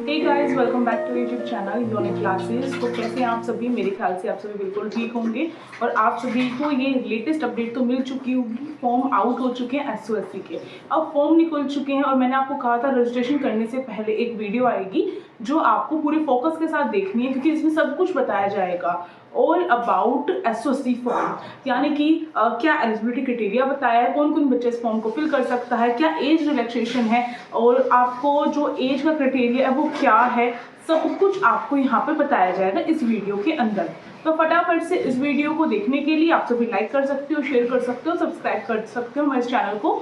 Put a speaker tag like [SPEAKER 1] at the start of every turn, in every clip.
[SPEAKER 1] Hey guys, welcome back to YouTube channel unique classes. तो कैसे हैं आप सभी? मेरे ख्याल से आप सभी बिल्कुल ठीक होंगे और आप सभी को ये लेटेस्ट अपडेट तो मिल चुकी होगी। फॉर्म आउट हो चुके हैं एसओएससी के, अब फॉर्म निकल चुके हैं और मैंने आपको कहा था रजिस्ट्रेशन करने से पहले एक वीडियो आएगी जो आपको पूरे फोकस के साथ देखनी है, क्योंकि इसमें सब कुछ बताया जाएगा ऑल अबाउट एसओएससी फॉर्म, यानी कि क्या एलिजिबिलिटी क्राइटेरिया बताया है, कौन कौन बच्चे इस फॉर्म को फिल कर सकता है, क्या एज रिलैक्सेशन है और आपको जो एज का क्राइटेरिया है वो क्या है, सब कुछ आपको यहाँ पर बताया जाएगा इस वीडियो के अंदर। तो फटाफट से इस वीडियो को देखने के लिए आप सभी लाइक कर सकते हो, शेयर कर सकते हो, सब्सक्राइब कर सकते हो हमारे चैनल को,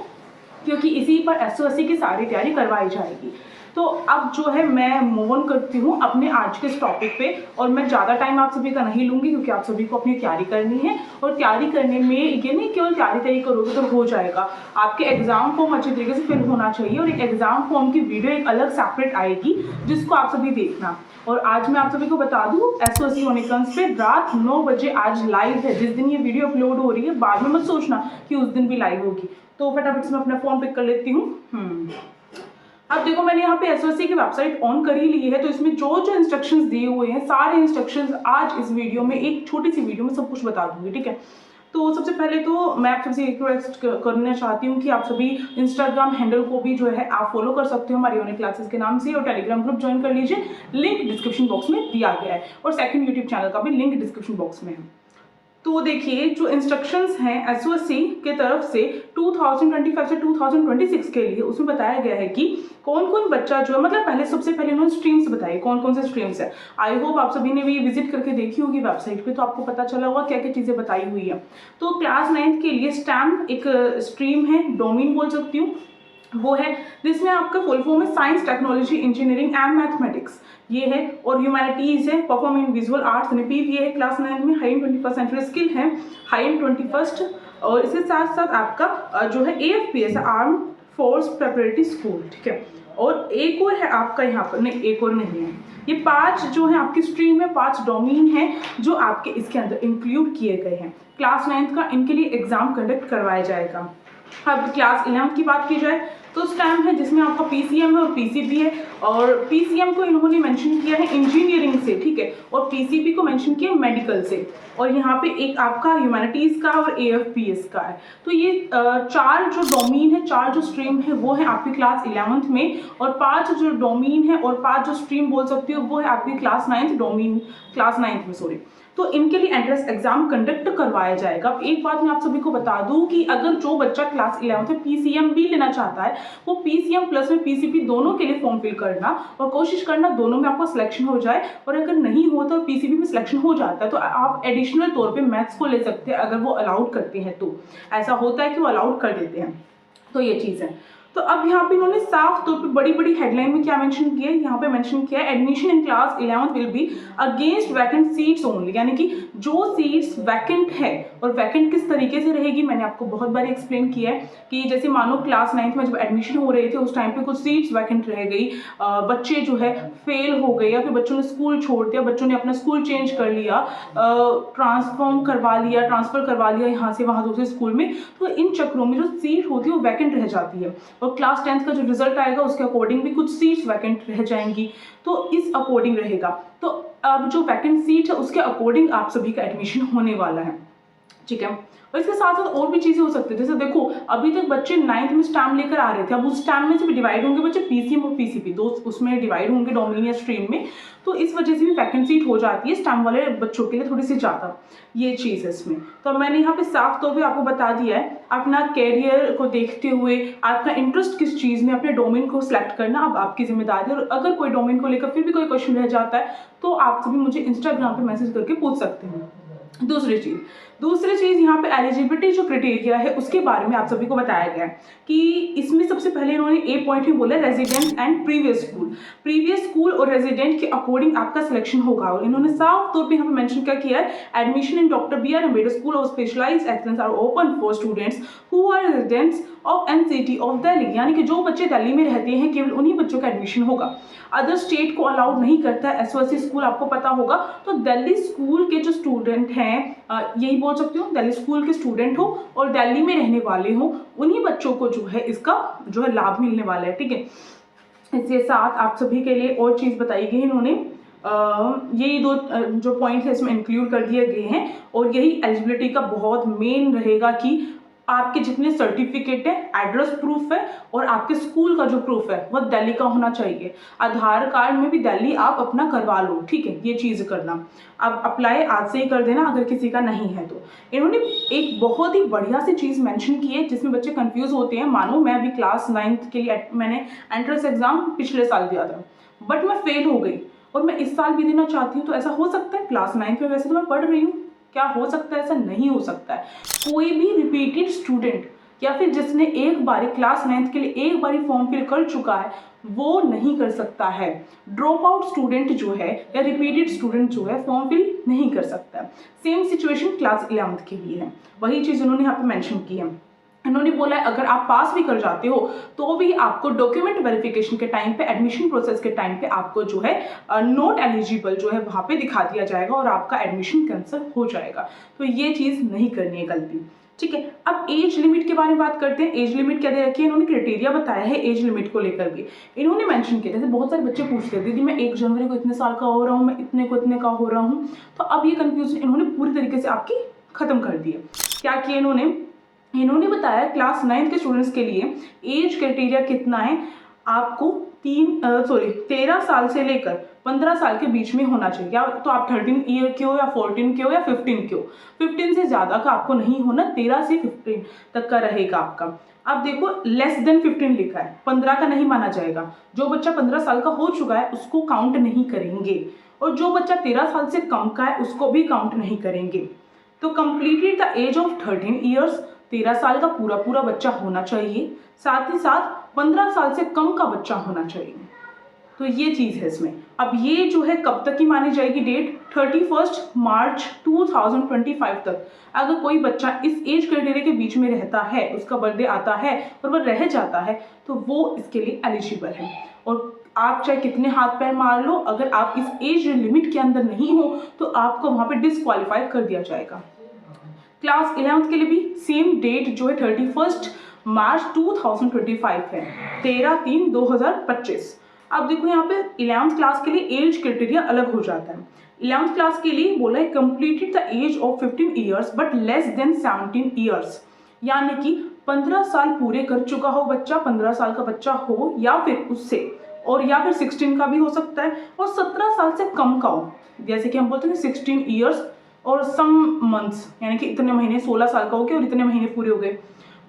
[SPEAKER 1] क्योंकि इसी पर एसओएससी की सारी तैयारी करवाई जाएगी। तो अब जो है मैं मूव ऑन करती हूँ अपने आज के इस टॉपिक पे, और मैं ज़्यादा टाइम आप सभी का नहीं लूँगी क्योंकि आप सभी को अपनी तैयारी करनी है। और तैयारी करने में ये नहीं केवल तैयारी करोगे तो हो जाएगा, आपके एग्जाम फॉर्म अच्छे तरीके से फिल होना चाहिए और एक एग्जाम फॉर्म की वीडियो एक अलग सेपरेट आएगी जिसको आप सभी देखना। और आज मैं आप सभी को बता दूं एसओएससी यूनिकॉन्स पे रात 9 बजे आज लाइव है। जिस दिन ये वीडियो अपलोड हो रही है बाद में मत सोचना कि उस दिन भी लाइव होगी। तो फटाफट से मैं अपना फोन पिक कर लेती हूँ। अब देखो, मैंने यहाँ पे एसओएससी की वेबसाइट ऑन कर ही ली है, तो इसमें जो जो इंस्ट्रक्शंस दिए हुए हैं सारे इंस्ट्रक्शंस आज इस वीडियो में, एक छोटी सी वीडियो में सब कुछ बता दूंगी, ठीक है। तो सबसे पहले तो मैं आप सबसे रिक्वेस्ट करना चाहती हूँ कि आप सभी इंस्टाग्राम हैंडल को भी जो है आप फॉलो कर सकते हो हमारी यूनिक क्लासेस के नाम से, और टेलीग्राम ग्रुप ज्वाइन कर लीजिए, लिंक डिस्क्रिप्शन बॉक्स में दिया गया है, और सेकंड यूट्यूब चैनल का भी लिंक डिस्क्रिप्शन बॉक्स में है। तो देखिए, जो इंस्ट्रक्शंस हैं एसओएससी के तरफ से 2025 से 2026 के लिए, उसमें बताया गया है कि कौन कौन बच्चा जो है, मतलब पहले सबसे पहले उन्होंने स्ट्रीम्स बताई कौन कौन से स्ट्रीम्स है। आई होप आप सभी ने भी विजिट करके देखी होगी वेबसाइट पे, तो आपको पता चला होगा क्या क्या चीज़ें बताई हुई है। तो क्लास 9th के लिए स्टैम एक स्ट्रीम है, डोमेन बोल सकती हूँ, वो है जिसमें आपका फुल फॉर्म है science, technology, engineering and mathematics, ये है। और ह्यूमैनिटीज है, परफॉर्म इन विजुअल आर्ट्स, निपीव ये है क्लास 9 में। High end 21st century skill है, हाई एंड 21st। और इसके साथ साथ आपका जो है AFPS, armed force preparatory school, ठीक है। और एक और है आपका यहाँ पर, नहीं एक और नहीं है, ये 5 जो है आपकी स्ट्रीम है, 5 डोमेन है जो आपके इसके अंदर इंक्लूड किए गए हैं। क्लास 9th का इनके लिए एग्जाम कंडक्ट करवाया जाएगा। अब क्लास 11th की बात की जाए तो स्टैम है जिसमें आपका पीसीएम है और पीसीबी है, और पीसीएम को इन्होंने मेंशन किया है इंजीनियरिंग से, ठीक है, और पीसीबी को मेंशन किया मेडिकल से, और यहाँ पे एक आपका ह्यूमैनिटीज का और एएफपीएस का है। तो ये 4 जो डोमेन है, 4 जो स्ट्रीम है वो है आपकी क्लास 11th में, और 5 जो डोमेन है और 5 जो स्ट्रीम बोल सकती हो वो है आपकी class 9th domain, class 9th में सॉरी। तो इनके लिए एंट्रेंस एग्जाम कंडक्ट करवाया जाएगा। अब एक बात मैं आप सभी को बता दूं कि अगर जो बच्चा क्लास 11th में पीसीएम भी लेना चाहता है, वो पीसीएम प्लस में पीसीबी दोनों के लिए फॉर्म फिल करना और कोशिश करना दोनों में आपको सिलेक्शन हो जाए, और अगर नहीं हो तो पीसीबी में सिलेक्शन हो जाता है तो आप एडिशनल तौर पे मैथ्स को ले सकते हैं, अगर वो अलाउड करते हैं तो। ऐसा होता है कि वो अलाउड कर देते हैं, तो ये चीज़ है। तो अब यहाँ पे इन्होंने साफ तौर पे बड़ी बड़ी हेडलाइन में क्या मेंशन किया है, यहाँ पे मेंशन किया है admission in class 11th will be against vacant seats only, यानी कि जो सीट्स वैकेंट है, और वैकेंट किस तरीके से रहेगी मैंने आपको बहुत बार एक्सप्लेन किया है कि जैसे मानो क्लास 9th में जब एडमिशन हो रहे थे उस टाइम पे कुछ सीट्स वैकेंट रह गई, बच्चे जो है फेल हो गए या फिर बच्चों ने स्कूल छोड़ दिया, बच्चों ने अपना स्कूल चेंज कर लिया, ट्रांसफर करवा लिया यहाँ से वहाँ दूसरे स्कूल में, तो इन चक्रों में जो सीट होती है वो वैकेंट रह जाती है, और क्लास 10th का जो रिजल्ट आएगा उसके अकॉर्डिंग भी कुछ सीट्स वैकेंट रह जाएंगी, तो इस अकॉर्डिंग रहेगा। तो अब जो वैकेंट सीट है उसके अकॉर्डिंग आप सभी का एडमिशन होने वाला है, ठीक है। और इसके साथ साथ और भी चीजें हो सकती है, जैसे देखो अभी तक बच्चे 9th में स्टैम लेकर आ रहे थे, अब उस स्टैम में से भी डिवाइड होंगे बच्चे पीसीएम और पीसीबी, दो उसमें डिवाइड होंगे डोमेन या स्ट्रीम में, तो इस वजह से भी वैकेंट सीट हो जाती है स्टैम वाले बच्चों के लिए थोड़ी सी ज़्यादा, ये चीज़ है इसमें। तो मैंने यहाँ पे साफ तौर पे आपको बता दिया है, अपना कैरियर को देखते हुए आपका इंटरेस्ट किस चीज़ में, अपने डोमेन को सिलेक्ट करना अब आपकी जिम्मेदारी है, और अगर कोई डोमेन को लेकर फिर भी कोई क्वेश्चन रह जाता है तो आप सभी मुझे इंस्टाग्राम पे मैसेज करके पूछ सकते हैं। दूसरी चीज यहाँ पे एलिजिबिलिटी जो क्राइटेरिया है उसके बारे में आप सभी को बताया गया है कि इसमें सबसे पहले इन्होंने ए पॉइंट में बोला रेजिडेंट एंड प्रीवियस स्कूल और रेजिडेंट के अकॉर्डिंग आपका सिलेक्शन होगा, और इन्होंने साफ तौर पे यहाँ पे मेंशन क्या किया है, admission in doctor B R Ambedkar school of specialised excellence are open for students who are residents of NCT of Delhi, यानी कि जो बच्चे दिल्ली में रहते हैं केवल उन्हीं बच्चों का एडमिशन होगा, अदर स्टेट को अलाउड नहीं करता है एसओएससी स्कूल, आपको पता होगा। तो दिल्ली स्कूल के जो स्टूडेंट हैं, यही बोल सकती हूँ, दिल्ली स्कूल के स्टूडेंट हो और दिल्ली में रहने वाले हो, उन्हीं बच्चों को जो है इसका जो है लाभ मिलने वाला है, ठीक है। इसके साथ आप सभी के लिए और चीज़ बताई गई इन्होंने, यही दो जो पॉइंट है इसमें इंक्लूड कर दिए गए हैं। और यही एलिजिबिलिटी का बहुत मेन रहेगा कि आपके जितने सर्टिफिकेट है, एड्रेस प्रूफ है और आपके स्कूल का जो प्रूफ है वो दिल्ली का होना चाहिए। आधार कार्ड में भी दिल्ली आप अपना करवा लो, ठीक है, ये चीज़ करना। अब अप्लाई आज से ही कर देना अगर किसी का नहीं है तो। इन्होंने एक बहुत ही बढ़िया सी चीज़ मेंशन की है जिसमें बच्चे कंफ्यूज होते हैं। मानो मैं अभी क्लास 9th के लिए मैंने एंट्रेंस एग्जाम पिछले साल दिया था, बट मैं फेल हो गई और मैं इस साल भी देना चाहती हूँ, तो ऐसा हो सकता है? क्लास 9th में वैसे तो मैं पढ़ रही हूँ, क्या हो सकता है? ऐसा नहीं हो सकता है। कोई भी रिपीटेड स्टूडेंट या फिर जिसने एक बारी क्लास 9th के लिए एक बारी फॉर्म फिल कर चुका है वो नहीं कर सकता है। ड्रॉप आउट स्टूडेंट जो है या रिपीटेड स्टूडेंट जो है फॉर्म फिल नहीं कर सकता है। सेम सिचुएशन क्लास 11th के लिए है, वही चीज़ उन्होंने यहाँ पे मेंशन की है। इन्होंने बोला है अगर आप पास भी कर जाते हो तो भी आपको डॉक्यूमेंट वेरिफिकेशन के टाइम पे, एडमिशन प्रोसेस के टाइम पे आपको जो है नॉट एलिजिबल जो है वहाँ पे दिखा दिया जाएगा और आपका एडमिशन कैंसिल हो जाएगा। तो ये चीज़ नहीं करनी है गलती, ठीक है। अब एज लिमिट के बारे में बात करते हैं। एज लिमिट क्या दे रखी है? इन्होंने क्राइटेरिया बताया है एज लिमिट को लेकर के। इन्होंने मेंशन किया, जैसे बहुत सारे बच्चे पूछते हैं दीदी मैं 1 जनवरी को इतने साल का हो रहा हूँ, मैं इतने को इतने का हो रहा हूँ, तो अब ये कंफ्यूजन इन्होंने पूरी तरीके से आपकी खत्म कर दी है। क्या किया इन्होंने बताया क्लास 9th के स्टूडेंट्स के लिए एज क्राइटेरिया कितना है, आपको 13 साल से लेकर 15 साल के बीच में होना चाहिए। या तो आप 13 ईयर के हो या 14 के हो या 15 के हो, 15 से ज़्यादा का आपको नहीं होना, 13 से 15 तक का रहेगा आपका। अब देखो लेस देन 15 लिखा है, 15 का नहीं माना जाएगा। जो बच्चा 15 साल का हो चुका है उसको काउंट नहीं करेंगे और जो बच्चा 13 साल से कम का है उसको भी काउंट नहीं करेंगे। तो completed the age of 13 years, 13 साल का पूरा बच्चा होना चाहिए, साथ ही साथ 15 साल से कम का बच्चा होना चाहिए। तो ये चीज़ है इसमें। अब ये जो है कब तक की मानी जाएगी डेट? 31 मार्च 2025 तक। अगर कोई बच्चा इस एज क्राइटेरिया के बीच में रहता है, उसका बर्थडे आता है और वह रह जाता है तो वो इसके लिए एलिजिबल है। और आप चाहे कितने हाथ पैर मार लो, अगर आप इस एज लिमिट के अंदर नहीं हो तो आपको वहाँ पे डिस्क्वालीफाई कर दिया जाएगा। क्लास 11th के लिए भी सेम डेट जो है 31 मार्च 2025 है, 13/3/2025। अब देखो यहाँ पे 11th क्लास के लिए एज क्राइटेरिया अलग हो जाता है। 11th क्लास के लिए बोला है completed the age of 15 years but less than 17 years, यानी कि 15 साल पूरे कर चुका हो बच्चा, 15 साल का बच्चा हो या फिर उससे, और या फिर 16 का भी हो सकता है, और 17 साल से कम का हो, जैसे कि हम बोलते हैं 16 ईयर्स और सम मंथ्स, यानी कि इतने महीने, 16 साल का हो गया और इतने महीने पूरे हो गए,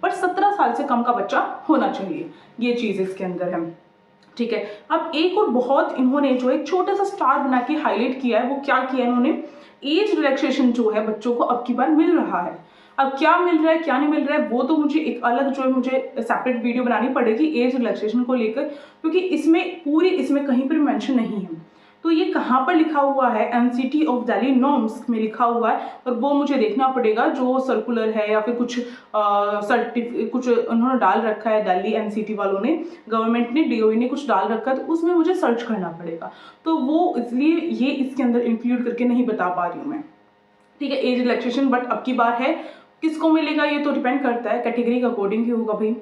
[SPEAKER 1] पर 17 साल से कम का बच्चा होना चाहिए। ये चीज़ इसके अंदर है, ठीक है। अब एक और बहुत इन्होंने जो एक छोटा सा स्टार बना के हाईलाइट किया है, वो क्या किया इन्होंने, एज रिलैक्सेशन जो है बच्चों को अब की बार मिल रहा है। अब क्या मिल रहा है क्या नहीं मिल रहा है वो तो मुझे एक अलग जो है मुझे सेपरेट वीडियो बनानी पड़ेगी एज रिलैक्सेशन को लेकर, क्योंकि इसमें कहीं पर मेंशन नहीं है। तो ये कहाँ पर लिखा हुआ है? एनसीटी ऑफ दिल्ली नॉर्म्स में लिखा हुआ है, और वो मुझे देखना पड़ेगा जो सर्कुलर है या फिर कुछ कुछ उन्होंने डाल रखा है दिल्ली एनसीटी वालों ने, गवर्नमेंट ने, डीओई ने कुछ डाल रखा है, तो उसमें मुझे सर्च करना पड़ेगा। तो वो इसलिए ये इसके अंदर इंक्लूड करके नहीं बता पा रही हूँ मैं, ठीक है। एज रिलैक्सेशन बट अब की बार है, किसको मिलेगा ये तो डिपेंड करता है, कैटेगरी के अकॉर्डिंग ही होगा भाई।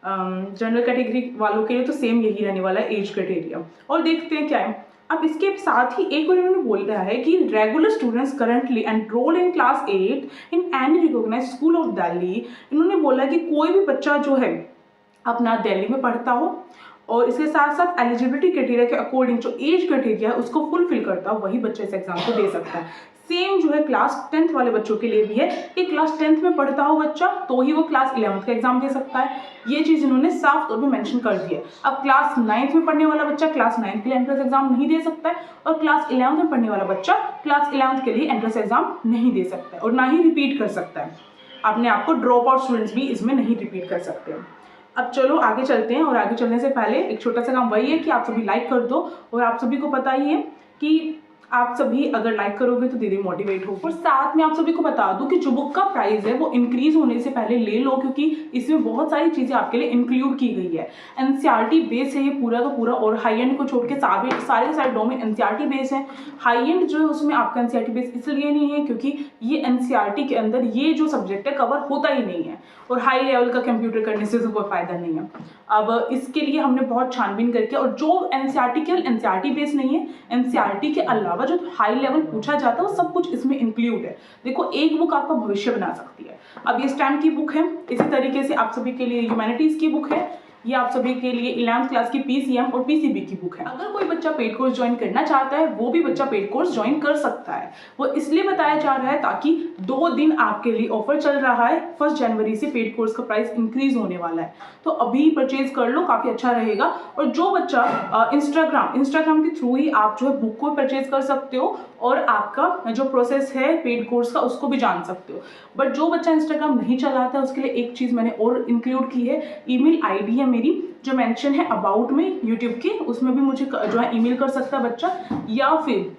[SPEAKER 1] जनरल कैटेगरी वालों के लिए तो सेम यही रहने वाला है एज क्राइटेरिया। और देखते हैं क्या है। अब इसके साथ ही एक और इन्होंने बोल रहा है कि regular students currently enrol in class 8 in any recognised school of Delhi. इन्होंने बोला कि कोई भी बच्चा जो है अपना दिल्ली में पढ़ता हो और इसके साथ साथ एलिजिबिलिटी क्राइटेरिया के अकॉर्डिंग जो एज क्राइटेरिया है उसको फुलफिल करता हो, वही बच्चा इस एग्जाम को दे सकता है। सेम जो है क्लास 10th वाले बच्चों के लिए भी है कि क्लास 10th में पढ़ता हो बच्चा तो ही वो क्लास 11th का एग्जाम दे सकता है। ये चीज़ इन्होंने साफ तौर पे मेंशन कर दी है। अब क्लास 9th में पढ़ने वाला बच्चा क्लास 9th के लिए एंट्रेंस एग्जाम नहीं दे सकता है, और क्लास 11th में पढ़ने वाला बच्चा क्लास 11th के लिए एंट्रेंस एग्जाम नहीं दे सकता है और ना ही रिपीट कर सकता है। अपने आप को ड्रॉप आउट स्टूडेंट्स भी इसमें नहीं रिपीट कर सकते। अब चलो आगे चलते हैं, और आगे चलने से पहले एक छोटा सा काम वही है कि आप सभी लाइक कर दो, और आप सभी को पता ही है कि आप सभी अगर लाइक करोगे तो दीदी मोटिवेट हो। और साथ में आप सभी को बता दूं कि जो बुक का प्राइस है वो इंक्रीज होने से पहले ले लो, क्योंकि इसमें बहुत सारी चीज़ें आपके लिए इंक्लूड की गई है। एनसीईआरटी बेस है ये पूरा का पूरा, और हाई एंड को छोड़ के सारे के सारे डोमेन एनसीईआरटी बेस है। हाई एंड जो है उसमें आपका एनसीईआरटी बेस इसलिए नहीं है क्योंकि ये एनसीईआरटी के अंदर ये जो सब्जेक्ट है कवर होता ही नहीं है, और हाई लेवल का कंप्यूटर करने से कोई फ़ायदा नहीं है। अब इसके लिए हमने बहुत छानबीन करके, और जो एनसीईआरटी केवल एनसीईआरटी बेस नहीं है, एनसीईआरटी के अलावा जो हाई लेवल पूछा जाता है वो सब कुछ इसमें इंक्लूड है। देखो, एक बुक आपका भविष्य बना सकती है। अब ये स्टैम की बुक है, इसी तरीके से आप सभी के लिए ह्यूमैनिटीज़ की बुक है, ये आप सभी के लिए 11th क्लास की पीसीएम और पीसीबी की बुक है। अगर कोई बच्चा पेड कोर्स ज्वाइन करना चाहता है, वो भी बच्चा पेड कोर्स ज्वाइन कर सकता है। वो इसलिए बताया जा रहा है ताकि 2 दिन आपके लिए ऑफर चल रहा है। 1 जनवरी से पेड कोर्स का प्राइस इंक्रीज होने वाला है, तो अभी परचेज कर लो, काफ़ी अच्छा रहेगा। और जो बच्चा इंस्टाग्राम के थ्रू ही आप जो है बुक को परचेज कर सकते हो और आपका जो प्रोसेस है पेड कोर्स का उसको भी जान सकते हो। बट जो बच्चा इंस्टाग्राम नहीं चलाता है उसके लिए एक चीज़ मैंने और इंक्लूड की है, ईमेल आईडी है मेरी जो मेंशन है अबाउट में यूट्यूब के, उसमें भी मुझे जो है ईमेल कर सकता है बच्चा, या फिर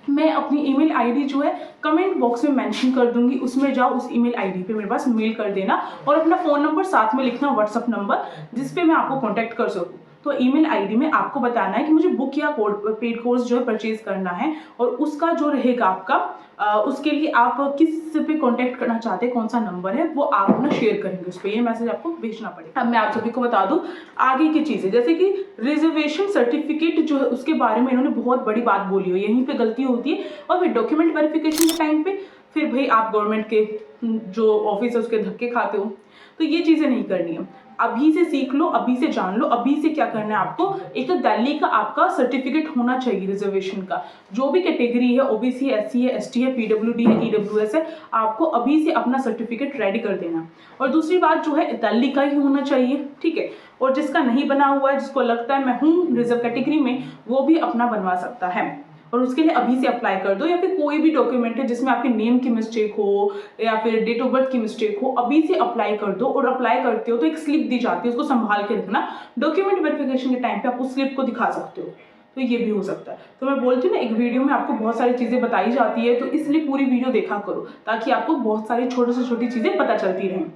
[SPEAKER 1] मैं अपनी ईमेल आईडी जो है कमेंट बॉक्स में मेंशन कर दूंगी, उसमें जाओ, उस ईमेल आईडी पे मेरे पास मेल कर देना और अपना फ़ोन नंबर साथ में लिखना, व्हाट्सअप नंबर जिस पे मैं आपको कांटेक्ट कर सकूँ। तो ईमेल आईडी में आपको बताना है कि मुझे बुक या पेड कोर्स जो है परचेज करना है, और उसका जो रहेगा आपका उसके लिए आप किस पे कांटेक्ट करना चाहते हैं, कौन सा नंबर है, वो आप अपना शेयर करेंगे, उस पर ये मैसेज आपको भेजना पड़ेगा। अब मैं आप सभी को बता दूं आगे की चीज़ें, जैसे कि रिजर्वेशन सर्टिफिकेट जो है उसके बारे में इन्होंने बहुत बड़ी बात बोली हो, यहीं पे गलती होती है। और फिर डॉक्यूमेंट वेरिफिकेशन के टाइम पे फिर भाई आप गवर्नमेंट के जो ऑफिस है उसके धक्के खाते हो, तो ये चीज़ें नहीं करनी है। अभी से सीख लो, अभी से जान लो। अभी से क्या करना है आपको, एक तो दिल्ली का आपका सर्टिफिकेट होना चाहिए रिजर्वेशन का, जो भी कैटेगरी है, ओबीसी है, एससी है, एसटी है, पीडब्ल्यूडी है, ईडब्ल्यूएस है, आपको अभी से अपना सर्टिफिकेट रेडी कर देना। और दूसरी बात जो है दिल्ली का ही होना चाहिए, ठीक है। और जिसका नहीं बना हुआ है, जिसको लगता है मैं हूँ रिजर्व कैटेगरी में, वो भी अपना बनवा सकता है, और उसके लिए अभी से अप्लाई कर दो। या फिर कोई भी डॉक्यूमेंट है जिसमें आपके नेम की मिस्टेक हो या फिर डेट ऑफ बर्थ की मिस्टेक हो, अभी से अप्लाई कर दो। और अप्लाई करते हो तो एक स्लिप दी जाती है, उसको संभाल के रखना, डॉक्यूमेंट वेरिफिकेशन के टाइम पे आप उस स्लिप को दिखा सकते हो, तो ये भी हो सकता है। तो मैं बोलती हूँ ना, एक वीडियो में आपको बहुत सारी चीज़ें बताई जाती है, तो इसलिए पूरी वीडियो देखा करो ताकि आपको बहुत सारी छोटी से छोटी चीज़ें पता चलती रहें,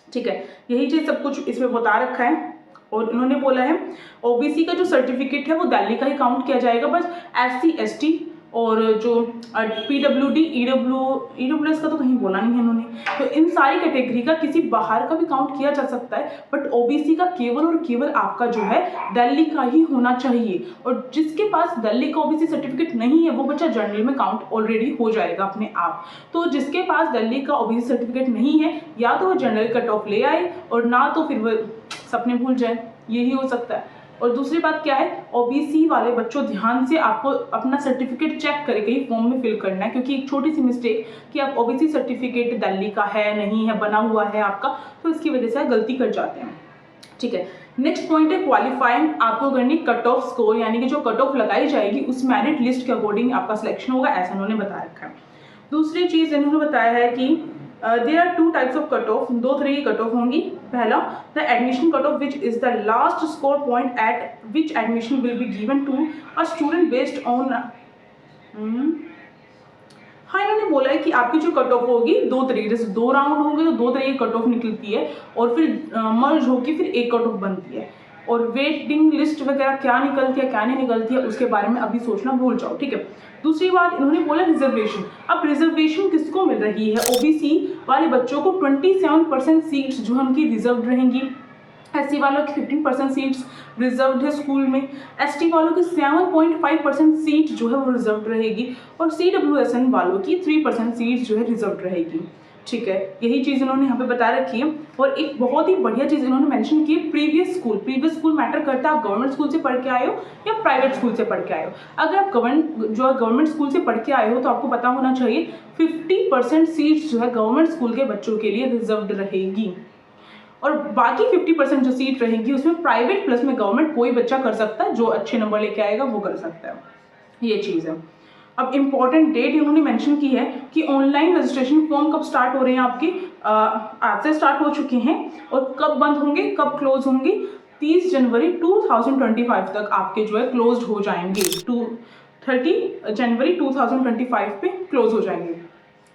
[SPEAKER 1] ठीक है। यही चीज़ सब कुछ इसमें बता रखा है। और इन्होंने बोला है ओबीसी का जो सर्टिफिकेट है वो दिल्ली का ही काउंट किया जाएगा, बस एससी एसटी और जो पीडब्ल्यूडी ईडब्ल्यूएस का तो कहीं बोला नहीं है इन्होंने, तो इन सारी कैटेगरी का किसी बाहर का भी काउंट किया जा सकता है, बट ओबीसी का केवल और केवल आपका जो है दिल्ली का ही होना चाहिए। और जिसके पास दिल्ली का ओबीसी सर्टिफिकेट नहीं है वो बच्चा जनरल में काउंट ऑलरेडी हो जाएगा अपने आप। तो जिसके पास दिल्ली का ओबीसी सर्टिफिकेट नहीं है, या तो वो जनरल कट ऑफ ले आए और ना तो फिर वो सपने भूल जाए, यही हो सकता है। और दूसरी बात क्या है, ओबीसी वाले बच्चों ध्यान से आपको अपना सर्टिफिकेट चेक करके ही फॉर्म में फिल करना है, क्योंकि एक छोटी सी मिस्टेक कि आप ओबीसी सर्टिफिकेट दिल्ली का है नहीं है, बना हुआ है आपका, तो इसकी वजह से आप गलती कर जाते हैं, ठीक है। नेक्स्ट पॉइंट है क्वालिफाइंग, आपको करनी कट ऑफ स्कोर, यानी कि जो कट ऑफ लगाई जाएगी उस मेरिट लिस्ट के अकॉर्डिंग आपका सिलेक्शन होगा, ऐसा उन्होंने बता रखा है। दूसरी चीज़ इन्होंने बताया है कि there are 2 types of cut off, 2 तरह की कट ऑफ होंगी। पहला, the admission cut off which is the last score point at which admission will be given to a student based on हाँ, इन्होंने बोला है कि आपकी जो कट ऑफ होगी 2 तरीके, जैसे 2 राउंड होंगे तो 2 तरह की कट ऑफ निकलती है, और फिर मर्ज होगी फिर एक कट ऑफ बनती है। और वेटिंग लिस्ट वगैरह क्या निकलती है क्या नहीं निकलती है उसके बारे में अभी सोचना भूल जाओ, ठीक है। दूसरी बात इन्होंने बोला रिजर्वेशन। अब रिजर्वेशन किसको मिल रही है, ओबीसी वाले बच्चों को 27% सीट्स जो है उनकी रिजर्व रहेंगी, एससी वालों की 15% सीट्स रिजर्व्ड है स्कूल में, एसटी वालों की 7.5% सीट जो है वो रिजर्व्ड रहेगी, और सीडब्ल्यूएसएन वालों की 3% सीट जो है रिजर्व्ड रहेगी, ठीक है। यही चीज़ इन्होंने यहाँ पे बता रखी है। और एक बहुत ही बढ़िया चीज़ इन्होंने मेंशन की है, प्रीवियस स्कूल मैटर करता है, आप गवर्नमेंट स्कूल से पढ़ के आए हो या प्राइवेट स्कूल से पढ़ के आए हो। अगर आप गवर्नमेंट स्कूल से पढ़ के आए हो तो आपको पता होना चाहिए 50% सीट्स जो है गवर्नमेंट स्कूल के बच्चों के लिए रिजर्व्ड रहेगी, और बाकी 50% जो सीट रहेंगी उसमें प्राइवेट प्लस में गवर्नमेंट कोई बच्चा कर सकता है, जो अच्छे नंबर लेके आएगा वो कर सकता है, ये चीज़ है। अब इम्पॉर्टेंट डेट इन्होंने मेंशन की है कि ऑनलाइन रजिस्ट्रेशन फॉर्म कब स्टार्ट हो रहे हैं आपके, आज से स्टार्ट हो चुके हैं, और कब बंद होंगे कब क्लोज होंगे, 30 जनवरी 2025 तक आपके जो है क्लोज हो जाएंगे, 30 जनवरी 2025 पे क्लोज हो जाएंगे।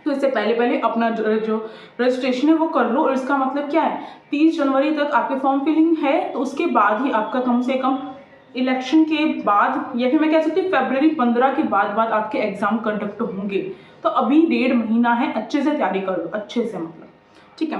[SPEAKER 1] तो इससे पहले अपना जो रजिस्ट्रेशन है वो कर लो। और इसका मतलब क्या है, 30 जनवरी तक आपके फॉर्म फिलिंग है, तो उसके बाद ही आपका कम से कम इलेक्शन के बाद, या फिर मैं कह सकती हूँ फरवरी 15 के बाद आपके एग्जाम कंडक्ट होंगे। तो अभी 1.5 महीना है, अच्छे से तैयारी कर लो, अच्छे से मतलब, ठीक है।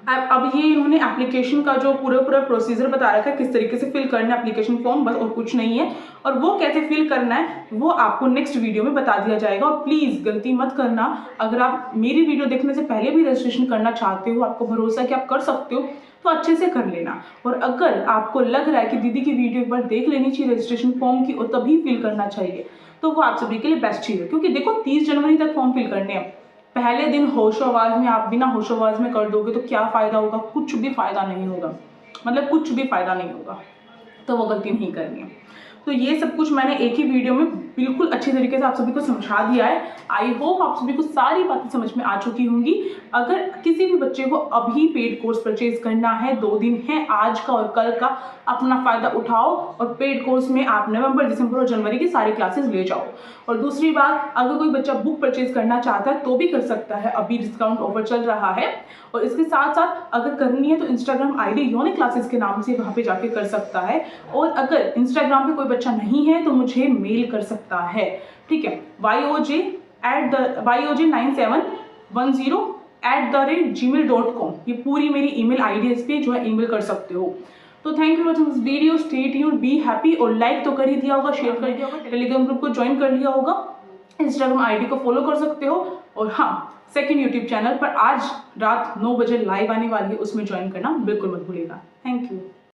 [SPEAKER 1] अब ये इन्होंने एप्लीकेशन का जो पूरा प्रोसीजर बता रखा है किस तरीके से फिल करना है एप्लीकेशन फॉर्म, बस और कुछ नहीं है। और वो कैसे फिल करना है वो आपको नेक्स्ट वीडियो में बता दिया जाएगा। और प्लीज़ गलती मत करना, अगर आप मेरी वीडियो देखने से पहले भी रजिस्ट्रेशन करना चाहते हो, आपको भरोसा है कि आप कर सकते हो, तो अच्छे से कर लेना। और अगर आपको लग रहा है कि दीदी की वीडियो एक बार देख लेनी चाहिए रजिस्ट्रेशन फॉर्म की और तभी फिल करना चाहिए, तो वो आप सभी के लिए बेस्ट चीज़ है। क्योंकि देखो 30 जनवरी तक फॉर्म फिल करने हैं, पहले दिन होशोवाज में आप बिना होशोवाज में कर दोगे तो क्या फ़ायदा होगा? कुछ भी फ़ायदा नहीं होगा, मतलब कुछ भी फ़ायदा नहीं होगा। तो वो गलती नहीं करनी है। तो ये सब कुछ मैंने एक ही वीडियो में बिल्कुल अच्छी तरीके से आप सभी को समझा दिया है। आई होप आप सभी को सारी बातें समझ में आ चुकी होंगी। अगर किसी भी बच्चे को अभी पेड कोर्स परचेज करना है, 2 दिन है आज का और कल का, अपना फ़ायदा उठाओ और पेड कोर्स में आप नवंबर, दिसंबर और जनवरी की सारी क्लासेस ले जाओ। और दूसरी बात, अगर कोई बच्चा बुक परचेज करना चाहता है तो भी कर सकता है, अभी डिस्काउंट ऑफर चल रहा है। और इसके साथ साथ अगर करनी है तो इंस्टाग्राम आईडी यूनिक क्लासेस के नाम से वहाँ पे जाके कर सकता है। और अगर इंस्टाग्राम पे कोई बच्चा नहीं है तो मुझे मेल कर सकता है, ठीक है, yoj@9710@gmail.com, ये पूरी मेरी ईमेल आईडी इस पे जो है ईमेल कर सकते हो। तो thank you for this video, stay tuned, be happy. और लाइक तो कर ही दिया होगा, शेयर कर दिया होगा, टेलीग्राम ग्रुप को ज्वाइन कर लिया होगा, इंस्टाग्राम आईडी को फॉलो कर सकते हो। और हाँ, सेकंड यूट्यूब चैनल पर आज रात 9 बजे लाइव आने वाली है, उसमें ज्वाइन करना बिल्कुल मत भूलिएगा। Thank you.